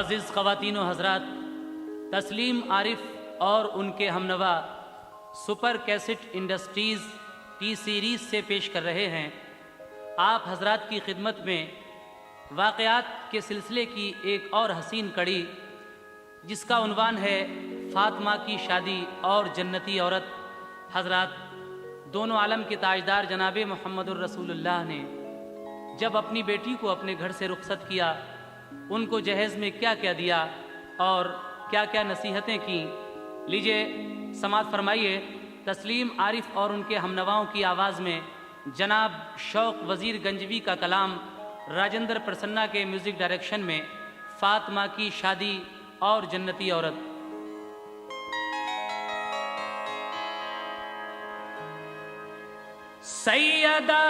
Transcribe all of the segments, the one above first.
मुअज़्ज़िज़ ख़वातीन व हज़रात, तस्लीम आरिफ और उनके हमनवा super cassette industries T series से पेश कर रहे हैं आप हज़रात की खिदमत में वाक़यात के सिलसिले की एक और हसीन कड़ी, जिसका उन्वान है फ़ातिमा की शादी और जन्नती औरत। हज़रात दोनों आलम के ताजदार जनाब मुहम्मदुर रसूलुल्लाह ने जब अपनी बेटी को अपने घर से रुखसत किया, उनको जहेज़ में क्या क्या दिया और क्या क्या नसीहतें की, लीजिए समात फरमाइए। तस्लीम आरिफ और उनके हमनवाओं की आवाज़ में जनाब शौक़ वज़ीर गंजवी का कलाम राजेंद्र प्रसन्ना के म्यूज़िक डायरेक्शन में फ़ातिमा की शादी और जन्नती औरत। सैयदा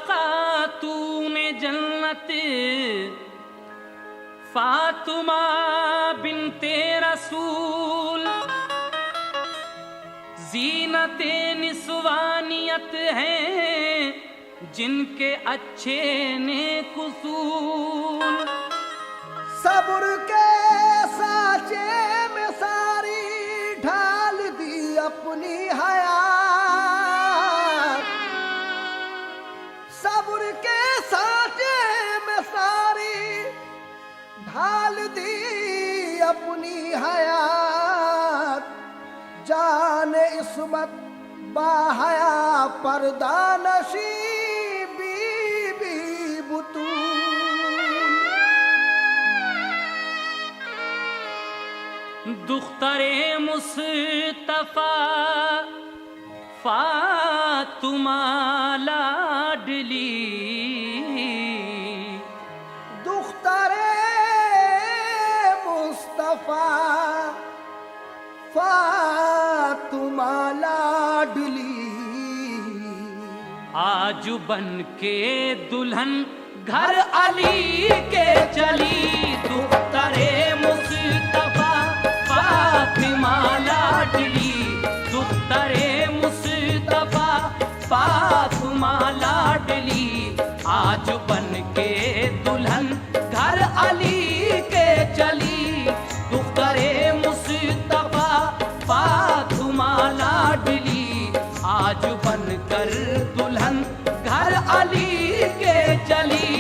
खातूने जन्नत फ़ातिमा बिन्ते रसूल, ज़ीनते निस्वानियत हैं जिनके अच्छे नेक उसूल। सब्र के साँचे में सारी ढाल दी अपनी हयात, सब्र के साँचे में सारी ढाल दी अपनी हयात। जाने इस्मत बाहया पर्दानशी बीबी बुतूल। दुख्तरे मुस्तफा फ़ातिमा लाडली, दुख्तरे मुस्तफा फ़ातिमा लाडली। आज बन के दुल्हन घर अली के चली, दुख्तरे मुस्तफा फ़ातिमा लाडली, दुख्तरे मुस्तफा फ़ातिमा लाडली। आज बन के दुल्हन घर अली के चली, दुख्तरे मुस्तफा फ़ातिमा लाडली। आज बन कर दुल्हन घर अली के चली।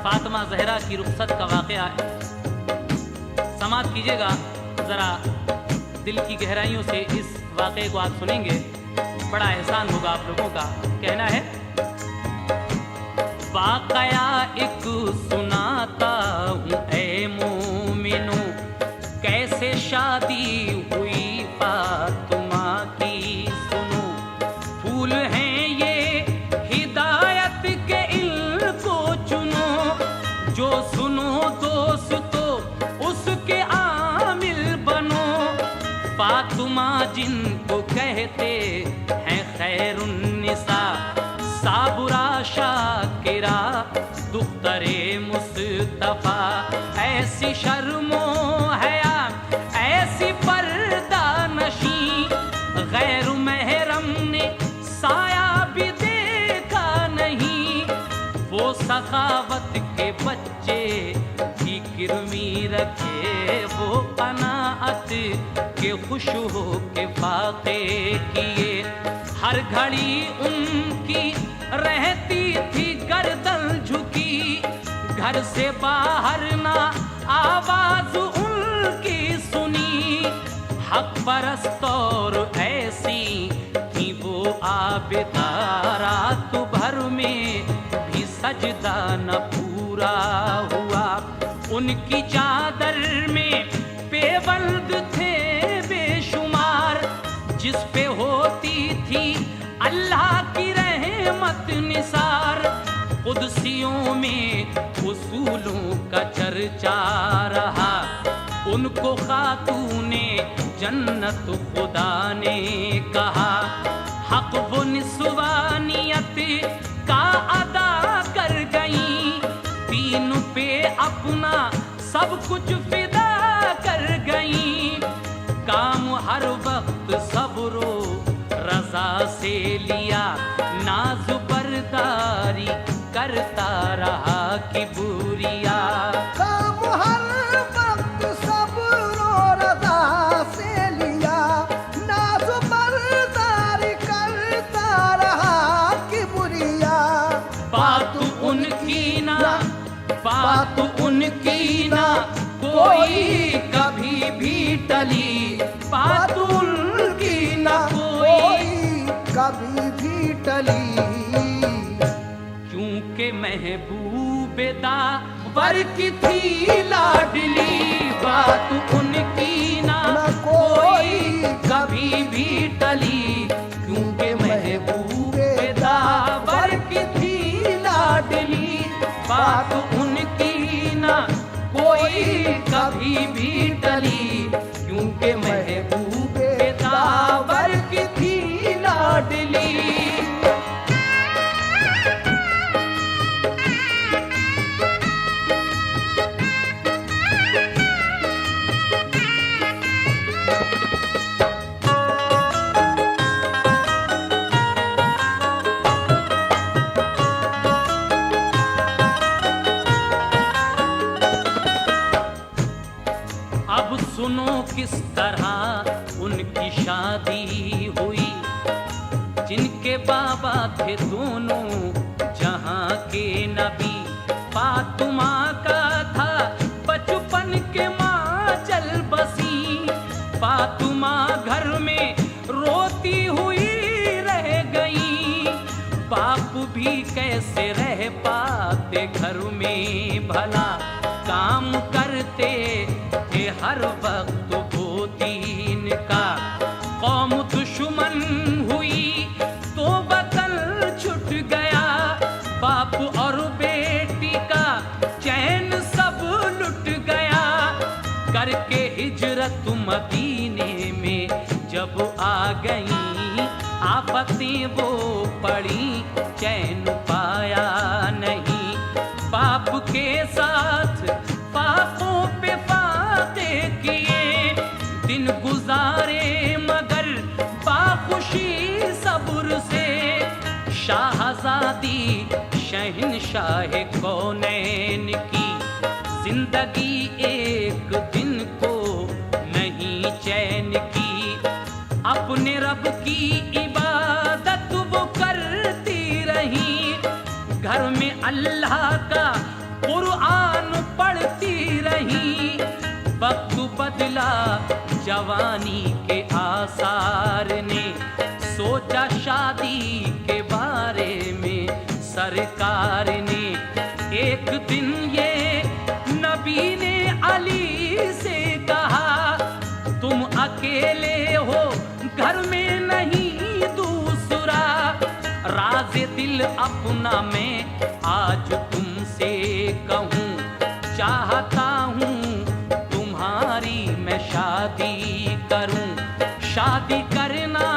फ़ातिमा ज़हरा की रुखसत का वाक़या है, समात कीजिएगा ज़रा दिल की गहराइयों से। इस वाक़े को आप सुनेंगे, बड़ा एहसान होगा आप लोगों का। कहना है, वाक़या एक सुनाता हूँ ए मोमिनो, कैसे शादी हुई फ़ातिमा की सुनो। फूल हैं ये हिदायत के, इनको चुनो, जो सुनो दोस्तों उसके आमिल बनो। फ़ातिमा जिनको कहते हैं खैरुन्निसा, साबुरा शाकिरा दुख्तरे मुस्तफा। ऐसी शर्मो हया ऐसी पर्दा नशी, गैर महरम ने साया भी देखा नहीं। वो सखावत के बच्चे की किरमी रखे, वो कनाअत के खुश हो के फाके किए। हर घड़ी उनकी रहती थी गर्दन झुकी, घर से बाहर ना आवाज उनकी सुनी। हक परस्त और ऐसी थी वो आबिदा, रात भर में भी सजदा न पूरा हुआ। उनकी चादर में पेबंद थे बेशुमार, जिस पे होती थी अल्लाह की रहमत निसार। कुदसियों में उसूलों का चर्चा रहा, उनको खातूने जन्नत खुदा ने कहा। हक वो का अदा कर गई, दीन पे अपना सब कुछ फिदा कर गई। काम हर वक्त सब्रो रजा से लिया, नाज बरदारी करता रहा कि बुरिया। काम हर वक्त सब्रो रजा से लिया, नाज बरदारी करता रहा कि बुरिया। बात उनकी ना, बात उनकी ना कोई कभी भी टली, बात उनकी ना कोई कभी भी टली। क्योंकि महबूब दावर की थी लाडली, बात उनकी ना कोई कभी भी टली। क्योंकि महबूब दावर की थी लाडली, बात उनकी ना कोई कभी भी टली। क्योंकि महबूब दावर की थी लाडली। अब सुनो किस तरह उनकी शादी हुई, जिनके बाबा थे दोनों जहां के नबी। फातिमा का था बचपन के माँ चल बसी, फातिमा घर में रोती हुई रह गई। बाप भी कैसे रह पाते घर में भला, काम करते थे हर वक्त वो दीन का। कौम दुश्मन हुई तो वतन छूट गया, बाप और बेटी का चैन सब लुट गया। करके हिजरत मदीने में जब आ गई, आफतें वो पड़ी चैन पाया नहीं। बाप के साथ पापों पे फाते किए, दिन गुजारे मगर बाखुशी सब्र से। शाहजादी शहंशाह कौनैन की जिंदगी एक दिन को नहीं चैन की। अपने रब की इबादत वो करती रही, घर में अल्लाह का कुरान पढ़ती रही। वक्त बदला जवानी के आसार ने, सोचा शादी के बारे में सरकार ने। एक दिन ये नबी ने अली से कहा, तुम अकेले हो घर में नहीं दूसरा। राज दिल अपना मैं आज तुमसे कहूँ, चाहता हूँ तुम्हारी मैं शादी करूँ। शादी करना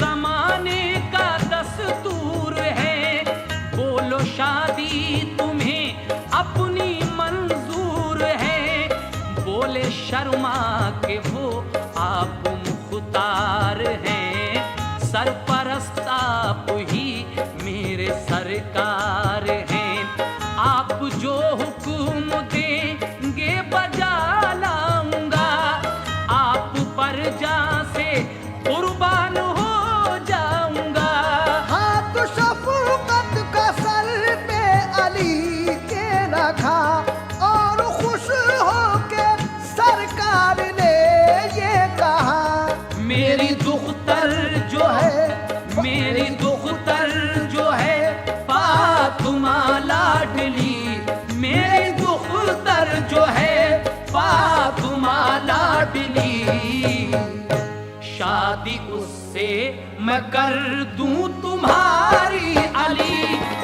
जमाने का दस्तूर है, बोलो शादी तुम्हें अपनी मंजूर है। बोले शर्मा के वो आप मुख्तार हैं, सरपरस्त आप ही मेरे सरकार हैं। आप जो हुक्म देंगे बजा लाऊंगा, आप पर जा से कुर्बान हो जाऊंगा। हाथ शफकत का सर पे अली के रखा, और खुश होके सरकार ने ये कहा, मेरी दुख्तर जो है, मेरी दुख्तर जो है फातिमा लाडली। मेरी दुख्तर जो है फातिमा लाडली। शादी उससे मैं कर दूं तुम्हारी अली।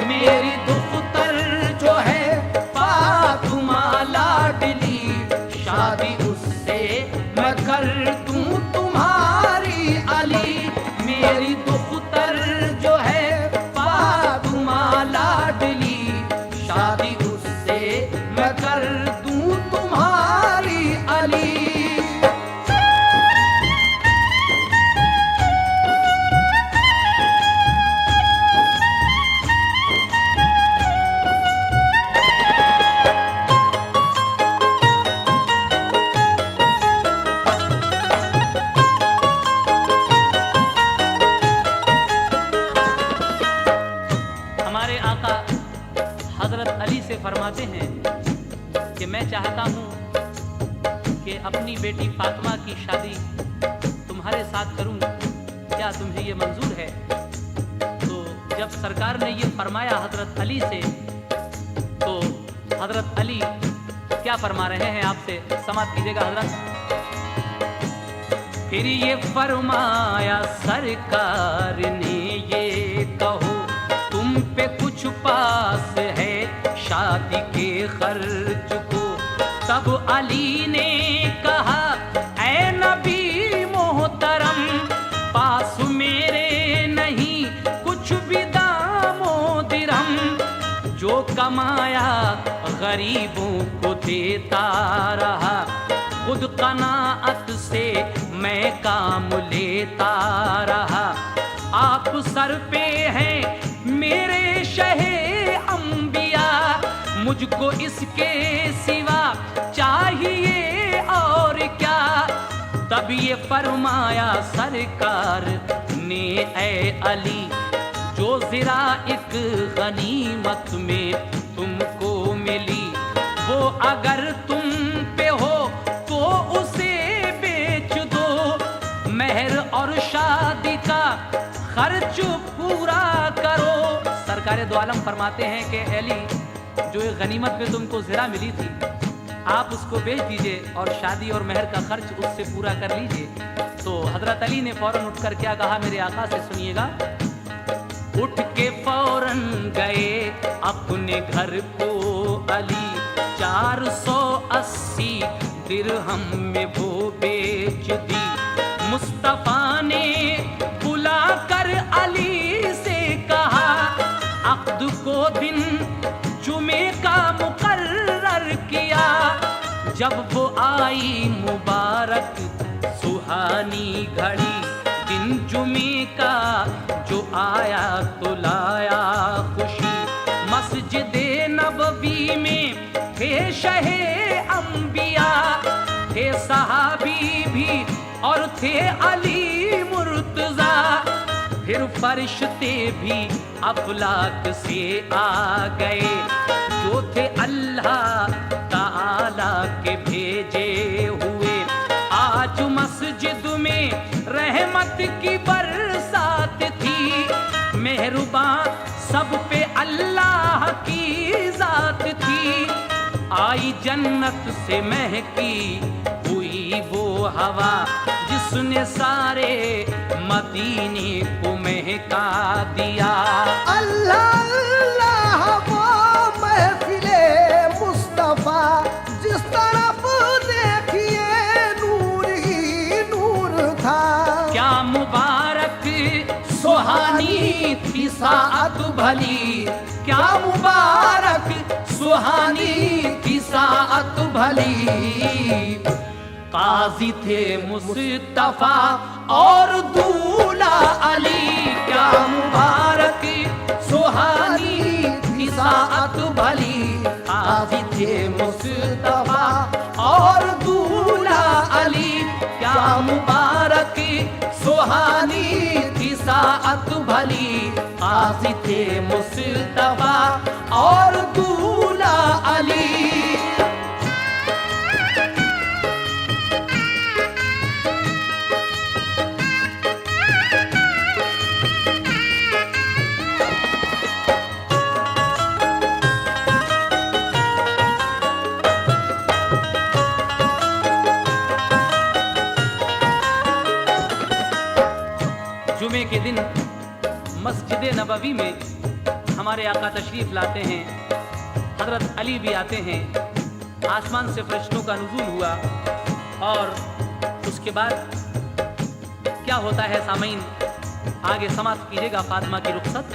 मेरी दुख्तर जो है फातिमा लाडली, शादी उससे मैं कर दूं तुम्हारी अली। मेरी दुख्तर जो है हज़रत अली से फरमाते हैं कि मैं चाहता हूँ कि अपनी बेटी फातिमा की शादी तुम्हारे साथ करूँ, क्या तुम्हें ये मंजूर है? तो जब सरकार ने ये फरमाया हज़रत अली से, तो हज़रत अली क्या फरमा रहे हैं आपसे, समाप्त कीजिएगा हज़रत। फिर ये फरमाया सरकार ने, ये कहो तुम पे कुछ पास है शादी के खर्च को। तब अली ने कहा ऐ नबी मोहतरम, पास मेरे नहीं कुछ भी दामो दिरहम, जो कमाया गरीबों को देता रहा, खुद कनाअत से मैं काम लेता रहा। आप सर पे हैं मेरे शहे अंबिया, मुझको इसके सिवा चाहिए और क्या। तब ये फरमाया सरकार ने ऐ अली, जो ज़रा एक गनीमत में तुमको मिली, वो अगर तुम पे हो तो उसे बेच दो, मेहर और शादी का खर्च पूरा करो। सरकार दो आलम फरमाते हैं कि अली, जो एक गनीमत पे तुमको ज़रा मिली थी, आप उसको बेच दीजिए और शादी और मेहर का खर्च उससे पूरा कर लीजिए। तो हज़रत अली ने फौरन उठकर क्या कहा, मेरे आका से सुनिएगा। उठ के फौरन गए अपने घर को अली, 480 दिरहम में वो बेच दी। मुस्तफा ने बुला कर अली से कहा, अक़्द को दिन जुमे का मुकर्रर किया। जब वो आई मुबारक सुहानी घड़ी, दिन जुमे का जो आया तो लाया खुशी। मस्जिद नबवी में थे शहे अंबिया, थे सहाबी भी और थे अली मुर्तजा। फिर फरिश्ते भी अफलाक से आ गए, जो थे अल्लाह ताला के भेजे हुए। आज मस्जिद में रहमत की बरसात थी, मेहरबान सब पे अल्लाह की जात थी। आई जन्नत से महकी हुई वो हवा, जिसने सारे मदीने को महका दिया। अल्लाह अल्लाह वो महफिले मुस्तफा, जिस तरफ देखिए नूर ही नूर था। क्या मुबारक सुहानी थी साअत भली, क्या मुबारक सुहानी थी साअत भली। काजी थे मुस्तफा और दूल्हा अली, क्या मुबारक सुहानी थी साअत भली। काजी थे मुस्तफा और दूल्हा अली, क्या मुबारक सुहानी थी साअत भली। काजी थे मुस्तफा और दूल्हा अली। जुमे के दिन मस्जिद नबवी में हमारे आका तशरीफ लाते हैं, हजरत अली भी आते हैं। आसमान से फरिश्तों का नुज़ूल हुआ और उसके बाद क्या होता है सामीन, आगे समाप्त कीजिएगा फातिमा की रुखसत।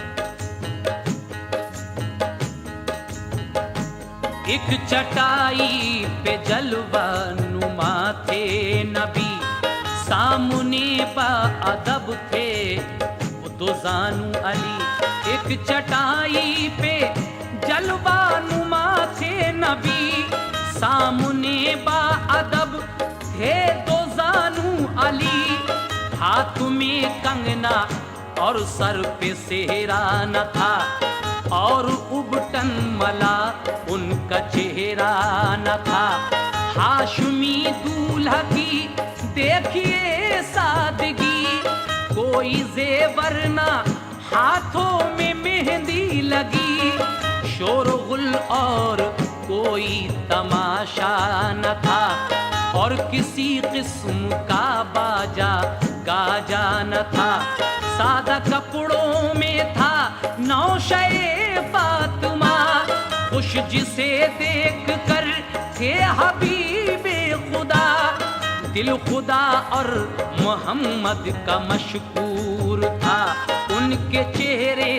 एक चटाई पे जलवा नुमा थे नबी, सामने बा अदब थे वो दो जानू अली। एक चटाई पे जलवा नुमा थे नबी, सामने बा अदब थे दो जानू अली। हाथ में कंगना और सर पे सेहरा न था, और उबटन मला का चेहरा न था। हाशमी दूल्हा की देखिए सादगी, कोई जेवर ना हाथों में मेहंदी लगी। शोरगुल और कोई तमाशा न था, और किसी किस्म का बाजा गाजा न था। सादा कपड़ों में था नौशे फातिमा, खुश जिसे देख कर थे हबीबे खुदा। दिल खुदा और मोहम्मद का मशकूर था, उनके चेहरे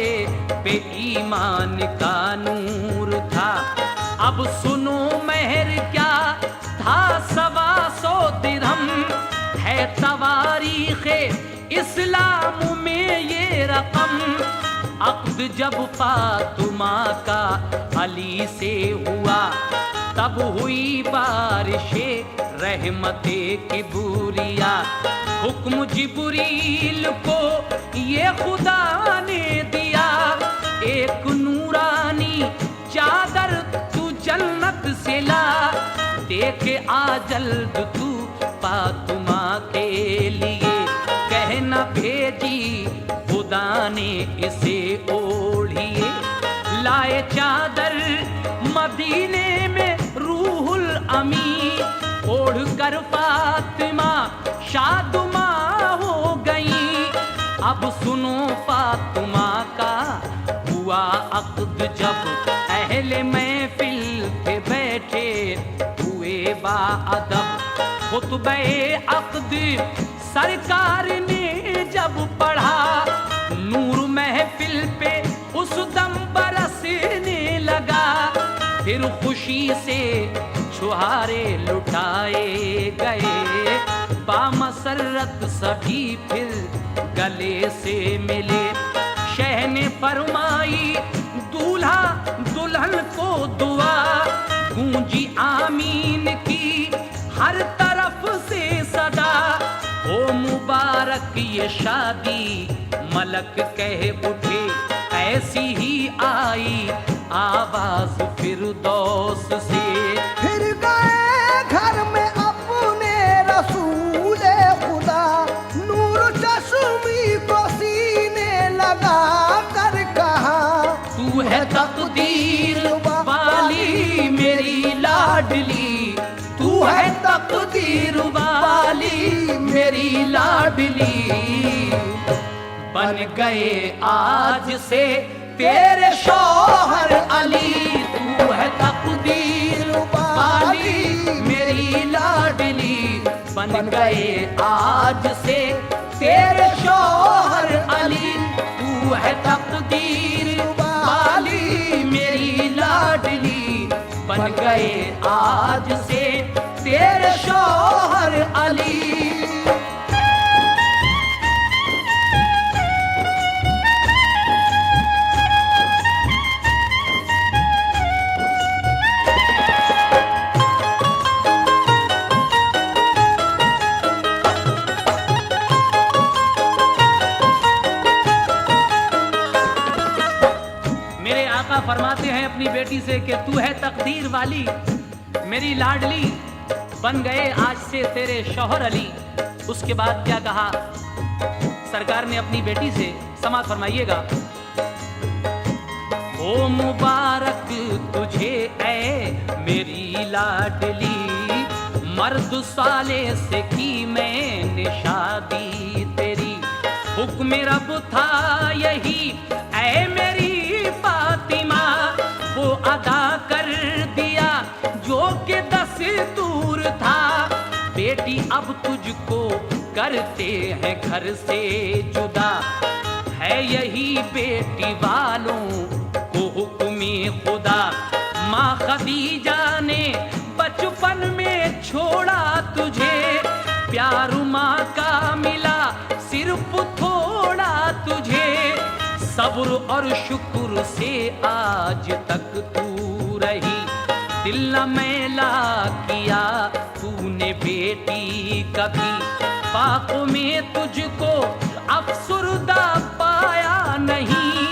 पे ईमान का नूर था। अब सुनो महर क्या था 125 दिरहम, है तवारीखे इस्लाम में ये रकम। अक़्द जब फातिमा का अली से हुआ, तब हुई बारिशे रहमते किबरिया। हुक्म जिब्रील को ये खुदा ने दिया, एक नूरानी चादर तू जन्नत से ला। देखे आ जल्द तू फातिमा के लिए, कहना भेजी खुदा ने इसे ओढ़िए। लाए चादर मदीने में रूहुल अमी, ओढ़ कर फातिमा शादुमा हो गई। अब सुनो फातिमा का हुआ अक़्द, जब अहले महफिल पे बैठे हुए बाअदब। खुतबे अक़्द सरकार ने जब पढ़ा, नूर महफिल पे उस दम बरसने लगा। फिर खुशी से छुहारे लुटाए गए, बामसरत सभी फिर गले से मिले। शह ने फरमाई दूल्हा दुल्हन को दुआ, गूंजी आमीन की हर तरफ से सदा। ओ मुबारक ये शादी मलक कह उठे, ऐसी ही आई आवाज फिरदौस से। फिर गए घर में अपने रसूले खुदा, नूर चश्मी को सीने लगा कर कहा, तू है तकदीर वाली मेरी लाडली, तू है तकदीर वाली मेरी लाडली। बन गए आज से तेरे शौहर अली, तू है तकदीर वाली मेरी लाडली। बन गए आज से तेरे शौहर अली, तू है तकदीर वाली मेरी लाडली। बन गए आज से तेरे शौहर अली। फरमाते हैं अपनी बेटी से कि तू है तकदीर वाली मेरी लाडली, बन गए आज से तेरे शौहर अली। उसके बाद क्या कहा सरकार ने अपनी बेटी से, समाअत फरमाइएगा। ओ मुबारक तुझे ऐ मेरी लाडली, मर्द साले से की मैंने शादी तेरी। हुक्म रब था यही ऐ मेरी फातिमा, वो अदा कर दिया जो कि दस्तूर था। बेटी अब तुझको करते हैं घर से जुदा, है यही बेटी वालों को हुक्म खुदा। माँ खदीजा ने बचपन में छोड़ा तुझे, प्यार माँ का मिला सिर्फ थोड़ा तुझे। सब्र और शुक्र से आज तक तू रही, दिल न मैला किया तूने बेटी कभी। पाक में तुझको अफसुर्दा पाया नहीं,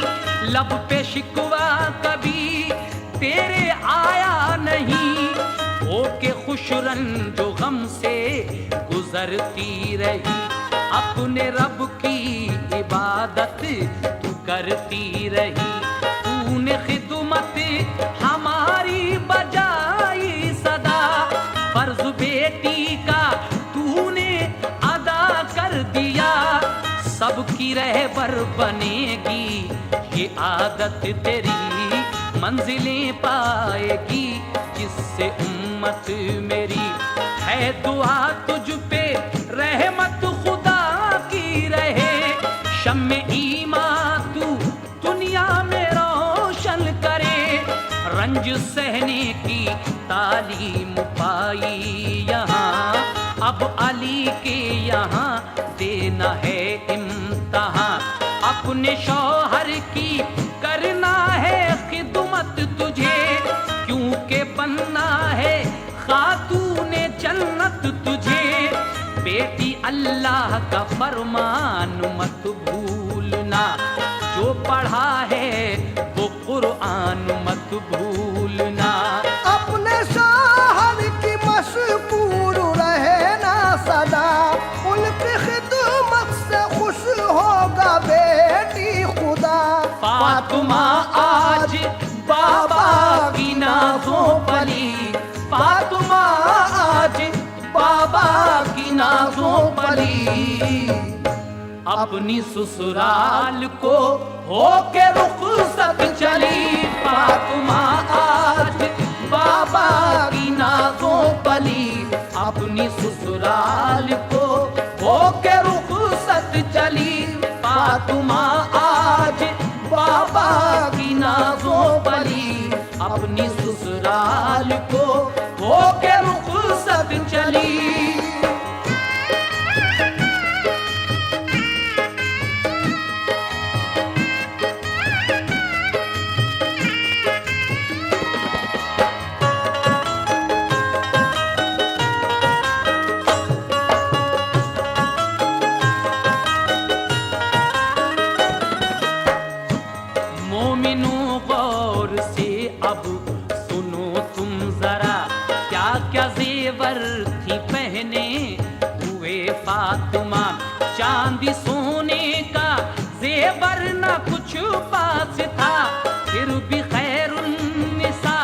लब पे शिकवा कभी तेरे आया रंजो गम से गुजरती रही, अपने रब की इबादत तू करती रही। तूने खिदमत हमारी बजाई सदा, फर्ज बेटी का तूने अदा कर दिया। सबकी रहबर बनेगी ये आदत तेरी, मंजिलें पाएगी जिससे उम्मत मेरी। है दुआ तुझ पे रहमत खुदा की रहे, शम्मे ईमान तू दुनिया में रोशन करे। रंज सहने की तालीम पाई यहाँ, अब अली के यहाँ देना है इम्तिहान। अपने शौहर की करना है खिदमत तुझे, क्योंकि बनना है खातूने जन्नत तुझे। बेटी अल्लाह का फरमान मत भूलना, जो पढ़ा है वो कुरान मत भूलना। अपने शौहर की मशकूर रहना सदा, उनकी खिदमत से खुश होगा बेटी खुदा। फातिमा आज बाबा की नाज़ों पली, फातिमा आज बाबा की नाज़ों पली। अपनी ससुराल को होके रुखसत चली, फातिमा आज बाबा की नाज़ों पली। अपनी ससुराल को होके रुखसत चली, फातिमा आज बाबा की नाज़ों पली। अपनी ससुराल को होके रुखसत चली। मोमिनों गौर से अब सुनो तुम जरा, क्या क्या जेवर थी पहने हुए फातिमा। चांदी सोने का जेवर न कुछ पास था, फिर भी खैरुन्निसा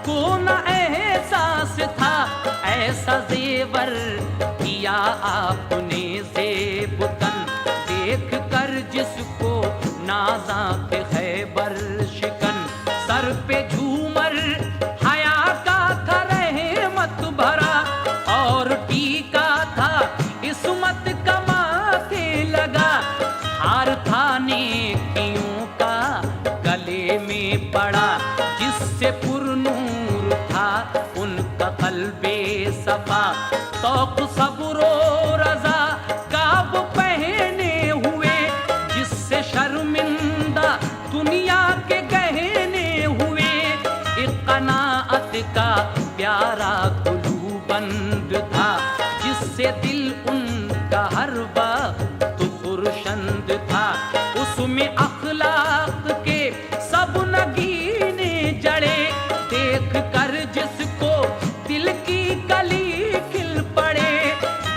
को न एहसास था। ऐसा जेवर किया आपने ज़ेबतन, देख कर जिसको नाज़ा के खैबर शिकन। सर पे झूमर हया का था रहमत भरा, और टीका था इस्मत का माथे लगा। हार था नेकियों का गले में पड़ा, जिससे पुरनूर था उनका कल्बे सफा। तौक सब्रो रजा काब पहने हुए, जिससे शर्मिंदा दुनिया के गहने हुए। एक कनाअत का प्यारा कुलू बंद था, जिससे दिल उनका हर वक्त खुर्शंद था। उसमें अखलाक के सब नगीने जड़े, देख कर जिसको दिल की कली खिल पड़े।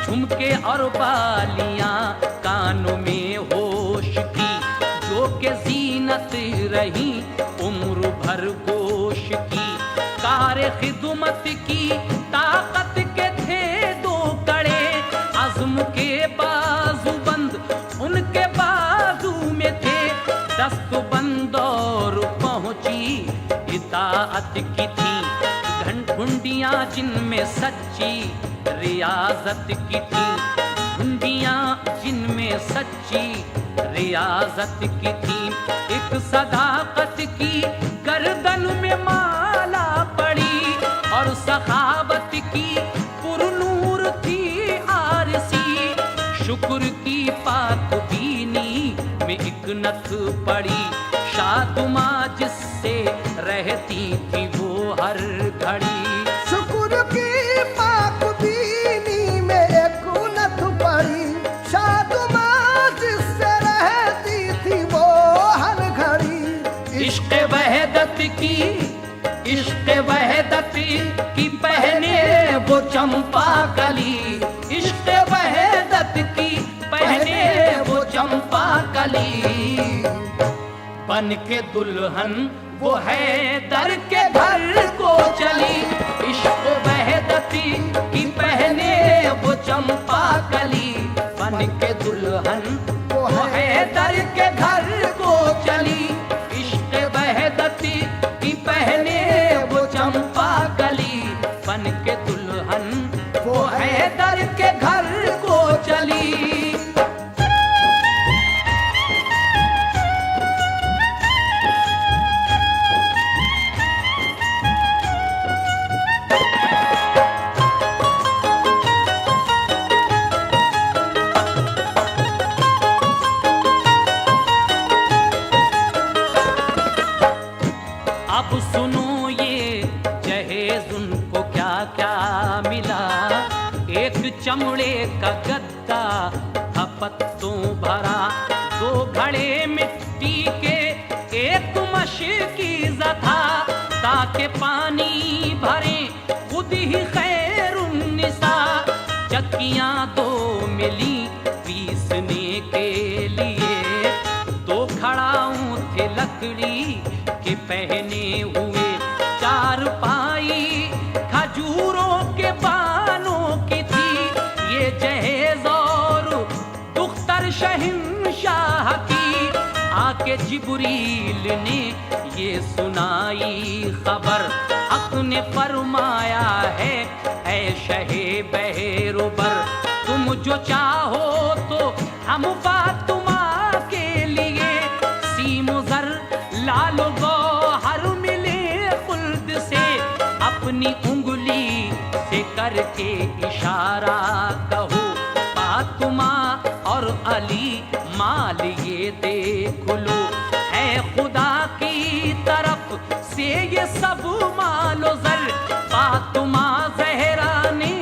झुमके और बालियां कानों में होश की, जो के जीनत रही उम्र भर गोश की। कारे खिदमत की ताकत के थे दो कड़े, अज़्म के बाजूबंद उनके बाजू में थे। दस्तबंद और पहुंची इताअत की थी, घुंडियां जिनमें सच्ची रियाजत की थी। घुंडियां जिनमें सच्ची रियाजत की थी। एक सदाकत की गर्दन में माला पड़ी, और सखावत की पुरनूर थी आरसी। शुक्र की पाक बीनी में एक नथ पड़ी, शादुमा जिससे रहती थी वो हर घड़ी। शुक्र की पाक बीनी में एक नथ पड़ी, शादुमा जिससे रहती थी वो हर घड़ी। इश्क़ वहदत की पहने वो चंपा कली, इश्क वहदत की पहने वो चंपा कली। बन के दुल्हन वो है दर के घर को चली, इश्क वहदती की पहने वो चंपा कली। बन के दुल्हन वो है दर के घर को चली, इश्क वहदती की पहने वो चंपा कली। बन के दुल्हन वो है दर के घर को चली। अब सुनो ये जहेज उनको क्या क्या मिला, एक चमड़े का गद्दा था पत्तों भरा, दो घड़े मिट्टी के एक मशकीज़ा था, ताकि पानी भरे खुद ही खैरुन्निसा। चक्कियां दो मिली पीसने के लिए, दो खड़ाऊं थे लकड़ी के पहने हुए, चार पाई खजूरों के बानों की थी ये जहेज और दुख्तर शहंशाह की। आके जिब्रील ने ये सुनाई खबर, हक ने फरमाया है ऐ शहे बहरोबर, तुम जो चाहो तो हम फातिमा के लिए सीमो ज़र लालो गौहर मिले खुल्द से। अपनी उंगली से करके इशारा कहो फातिमा और अली माल ये देख लो, है खुदा की तरफ से ये सब मालो ज़र। फातिमा ज़हरा ने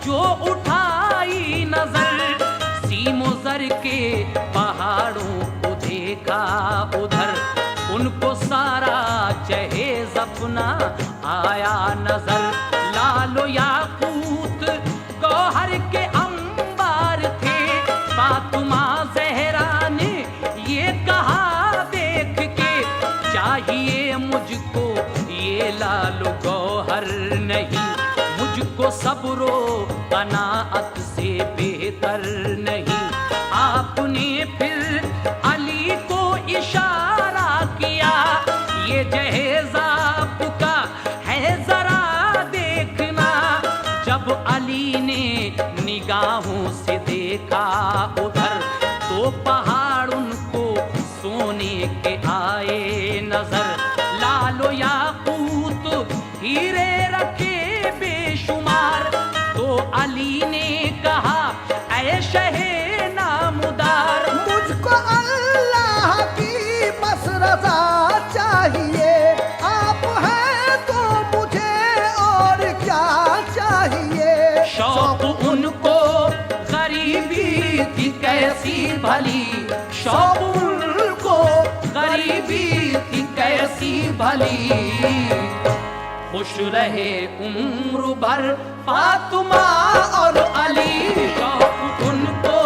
जो उठाई नजर, सीमो ज़र के पहाड़ों को देखा उधर, उनको सारा जहेज अपना आया नजर। लालो याकूत गौहर के अंबार थे, फातिमा ज़हरा ने ये कहा देख के, चाहिए मुझको ये लालो गौहर नहीं, मुझको सब्रो कनाअत से बेहतर नहीं। आपने फिर अली को इशारा किया, ये जहेज आपका है जरा देखना। जब अली ने निगाहों से देखा उधर, तो पहाड़ उनको सोने के आए नजर। लालो याकूत हीरे रखे बेशुमार, तो अली ने कहा ऐ शहे नामुदार, मुझको अल्लाह की बस रज़ा चाहिए, आप हैं तो मुझे और क्या चाहिए। शौक उनको गरीबी थी कैसी भली, शौक उनको गरीबी थी कैसी भली। खुश रहे उम्र भर फातिमा और अली, शौक उनको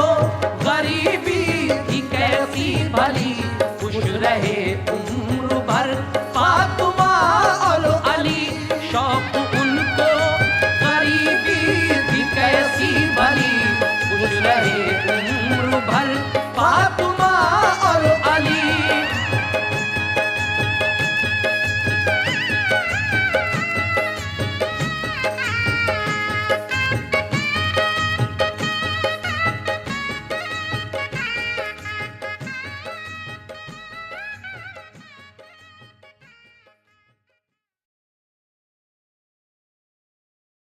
गरीबी थी कैसी भली। खुश रहे उम्र भर फातिमा